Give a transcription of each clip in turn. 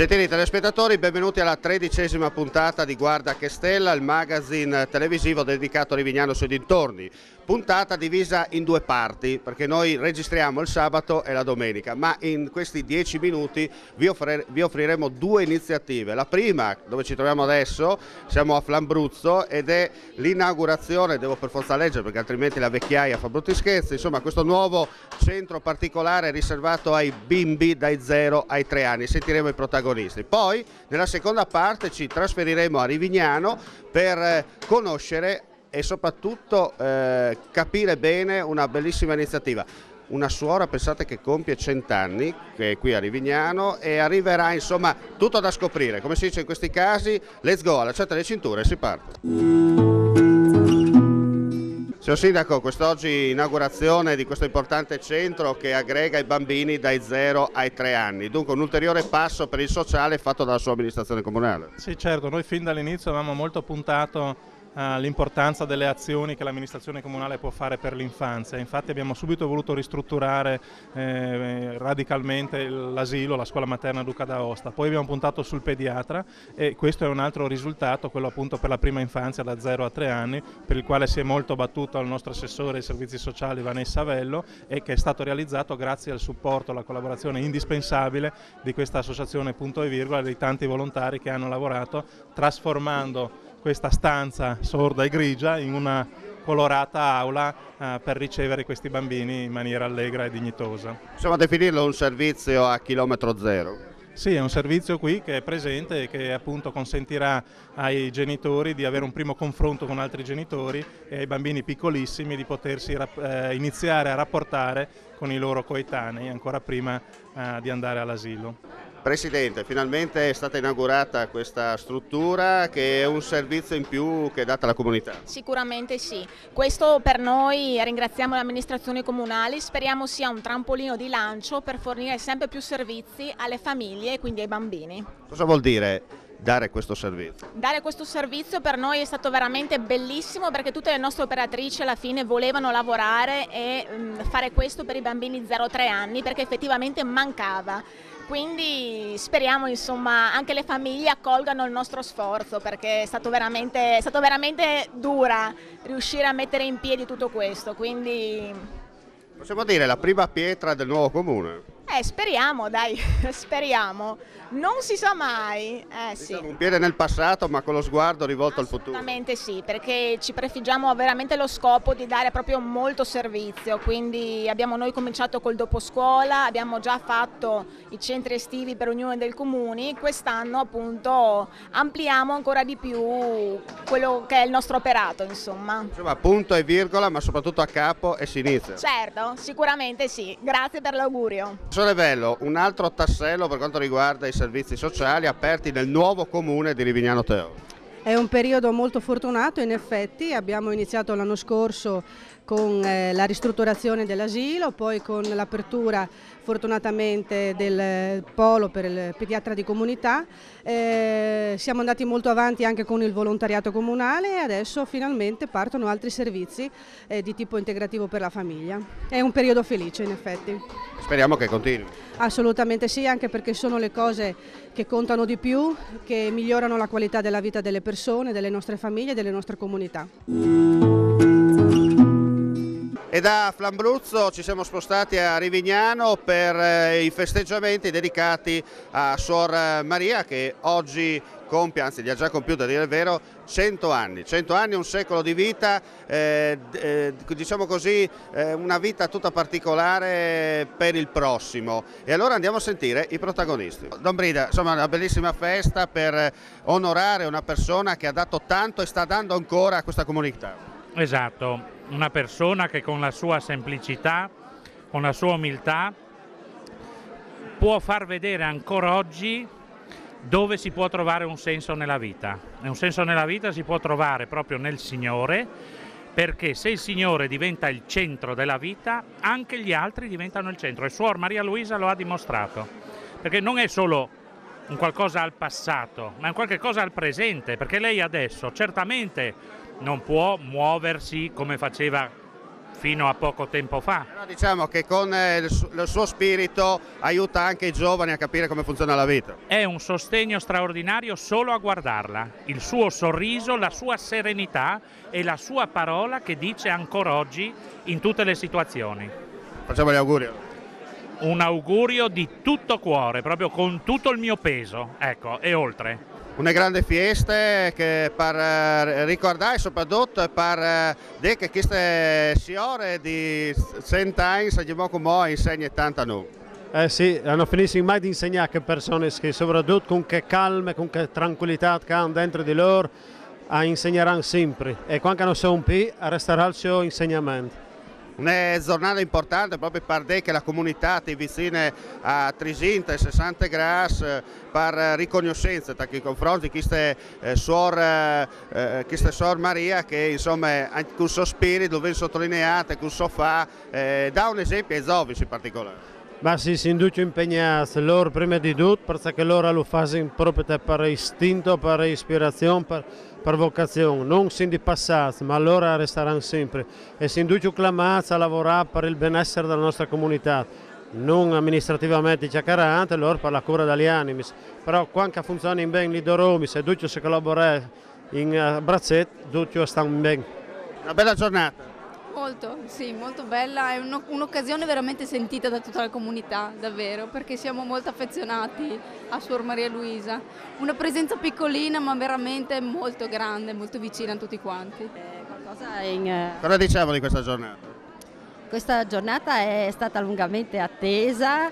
Gentili telespettatori, benvenuti alla 13ª puntata di Guarda che Stella, il magazine televisivo dedicato a Rivignano sui dintorni. Puntata divisa in due parti, perché noi registriamo il sabato e la domenica, ma in questi 10 minuti vi offriremo due iniziative. La prima, dove ci troviamo adesso, siamo a Flambruzzo ed è l'inaugurazione, devo per forza leggere perché altrimenti la vecchiaia fa brutti scherzi, insomma questo nuovo centro particolare riservato ai bimbi dai 0 ai 3 anni. Sentiremo i protagonisti. Poi nella seconda parte ci trasferiremo a Rivignano per conoscere e soprattutto capire bene una bellissima iniziativa. Una suora, pensate, che compie 100 anni, che è qui a Rivignano, e arriverà, insomma, tutto da scoprire. Come si dice in questi casi, let's go, allacciate le cinture e si parte. Signor Sindaco, quest'oggi inaugurazione di questo importante centro che aggrega i bambini dai 0 ai 3 anni, dunque un ulteriore passo per il sociale fatto dalla sua amministrazione comunale. Sì, certo, noi fin dall'inizio avevamo molto puntato all'importanza delle azioni che l'amministrazione comunale può fare per l'infanzia. Infatti abbiamo subito voluto ristrutturare radicalmente l'asilo, la scuola materna Duca d'Aosta, poi abbiamo puntato sul pediatra e questo è un altro risultato, quello appunto per la prima infanzia da 0 a 3 anni, per il quale si è molto battuto il nostro assessore ai servizi sociali Vanessa Avello e che è stato realizzato grazie al supporto, alla collaborazione indispensabile di questa associazione Punto e Virgola e dei tanti volontari che hanno lavorato trasformando questa stanza sorda e grigia in una colorata aula per ricevere questi bambini in maniera allegra e dignitosa. Possiamo definirlo un servizio a chilometro zero? Sì, è un servizio qui che è presente e che appunto consentirà ai genitori di avere un primo confronto con altri genitori e ai bambini piccolissimi di potersi iniziare a rapportare con i loro coetanei ancora prima di andare all'asilo. Presidente, finalmente è stata inaugurata questa struttura che è un servizio in più che è data alla comunità. Sicuramente sì, questo per noi, ringraziamo le amministrazioni comunali, speriamo sia un trampolino di lancio per fornire sempre più servizi alle famiglie e quindi ai bambini. Cosa vuol dire dare questo servizio? Dare questo servizio per noi è stato veramente bellissimo perché tutte le nostre operatrici alla fine volevano lavorare e fare questo per i bambini 0-3 anni perché effettivamente mancava. Quindi speriamo insomma anche le famiglie accolgano il nostro sforzo perché è stato veramente dura riuscire a mettere in piedi tutto questo. Quindi possiamo dire la prima pietra del nuovo comune? Speriamo, dai, speriamo. Non si sa mai. Sì. Un piede nel passato ma con lo sguardo rivolto al futuro. Assolutamente sì, perché ci prefiggiamo veramente lo scopo di dare proprio molto servizio, quindi abbiamo noi cominciato col doposcuola, abbiamo già fatto i centri estivi per ognuno dei comuni, quest'anno appunto ampliamo ancora di più quello che è il nostro operato, insomma. Insomma, punto e virgola, ma soprattutto a capo e si inizia. Certo, sicuramente sì, grazie per l'augurio. Professore Vello, un altro tassello per quanto riguarda i servizi sociali aperti nel nuovo comune di Rivignano Teo. È un periodo molto fortunato, in effetti abbiamo iniziato l'anno scorso con la ristrutturazione dell'asilo, poi con l'apertura fortunatamente del polo per il pediatra di comunità, siamo andati molto avanti anche con il volontariato comunale e adesso finalmente partono altri servizi di tipo integrativo per la famiglia. È un periodo felice in effetti. Speriamo che continui. Assolutamente sì, anche perché sono le cose che contano di più, che migliorano la qualità della vita delle persone, delle nostre famiglie e delle nostre comunità. E da Flambruzzo ci siamo spostati a Rivignano per i festeggiamenti dedicati a Suor Maria che oggi compie, anzi li ha già compiuto a dire il vero, 100 anni. 100 anni, un secolo di vita, diciamo così, una vita tutta particolare per il prossimo. E allora andiamo a sentire i protagonisti. Don Brida, insomma una bellissima festa per onorare una persona che ha dato tanto e sta dando ancora a questa comunità. Esatto. Una persona che con la sua semplicità, con la sua umiltà, può far vedere ancora oggi dove si può trovare un senso nella vita. E un senso nella vita si può trovare proprio nel Signore, perché se il Signore diventa il centro della vita, anche gli altri diventano il centro. E Suor Maria Luisa lo ha dimostrato, perché non è solo un qualcosa al passato, ma è un qualche cosa al presente, perché lei adesso certamente non può muoversi come faceva fino a poco tempo fa. Però diciamo che con il suo spirito aiuta anche i giovani a capire come funziona la vita. È un sostegno straordinario solo a guardarla, il suo sorriso, la sua serenità e la sua parola che dice ancora oggi in tutte le situazioni. Facciamo gli auguri. Un augurio di tutto cuore, proprio con tutto il mio peso, ecco, e oltre. Una grande festa che per ricordare soprattutto per dire che queste ore di 100 anni siamo come insegna tanto a noi. Sì, hanno finito mai di insegnare che persone che soprattutto con che calma, con che tranquillità che hanno dentro di loro, insegneranno sempre e quando non sono più resterà il suo insegnamento. Una giornata importante proprio per dire che la comunità è vicina a 360 gradi per riconoscenza tra i confronti di questa suor Maria che insomma anche con il suo spirito lo viene sottolineato, con il suo fa, dà un esempio ai giovani in particolare. Ma sì, si induce impegnati loro prima di tutto perché loro lo fanno proprio per istinto, per ispirazione, per vocazione, non sono di passato, ma loro resteranno sempre e si induce chiamati a lavorare per il benessere della nostra comunità, non amministrativamente ciacarante, loro per la cura degli animi, però quando funziona bene lì da Roma, se tutti si collaborano in braccetto, tutti stanno bene. Una bella giornata. Molto, sì, molto bella, è un'occasione veramente sentita da tutta la comunità, davvero, perché siamo molto affezionati a Suor Maria Luisa. Una piccolina ma veramente molto grande, molto vicina a tutti quanti. Cosa diciamo di questa giornata? Questa giornata è stata lungamente attesa,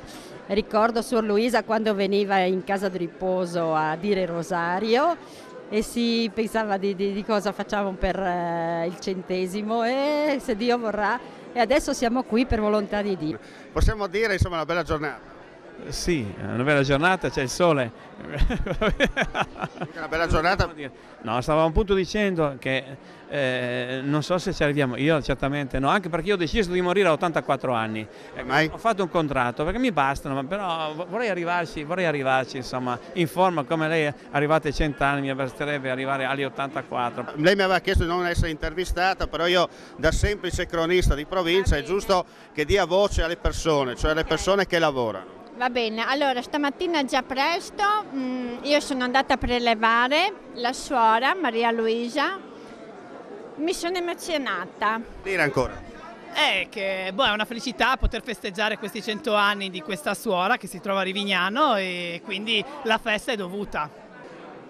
ricordo Suor Luisa quando veniva in casa di riposo a dire il rosario e si pensava di cosa facciamo per il 100° e se Dio vorrà e adesso siamo qui per volontà di Dio. Possiamo dire insomma una bella giornata? Sì, è una bella giornata, c'è il sole. Una bella giornata? No, stavamo appunto dicendo che non so se ci arriviamo, io certamente no, anche perché io ho deciso di morire a 84 anni. Ho fatto un contratto perché mi bastano, però vorrei arrivarci insomma, in forma come lei è arrivata ai 100 anni, mi basterebbe arrivare agli 84. Lei mi aveva chiesto di non essere intervistata, però io da semplice cronista di provincia è giusto che dia voce alle persone, cioè alle persone che lavorano. Va bene, allora stamattina già presto io sono andata a prelevare la suora Maria Luisa, mi sono emozionata. Dire ancora. Che è una felicità poter festeggiare questi 100 anni di questa suora che si trova a Rivignano e quindi la festa è dovuta.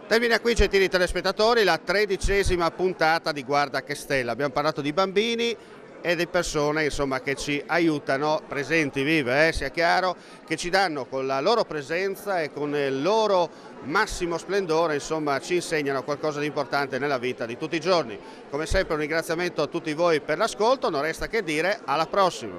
Termina qui, gentili telespettatori, la 13ª puntata di Guarda che Stella. Abbiamo parlato di bambini e di persone insomma, che ci aiutano, presenti vive, sia chiaro, che ci danno con la loro presenza e con il loro massimo splendore, insomma, ci insegnano qualcosa di importante nella vita di tutti i giorni. Come sempre un ringraziamento a tutti voi per l'ascolto, non resta che dire alla prossima.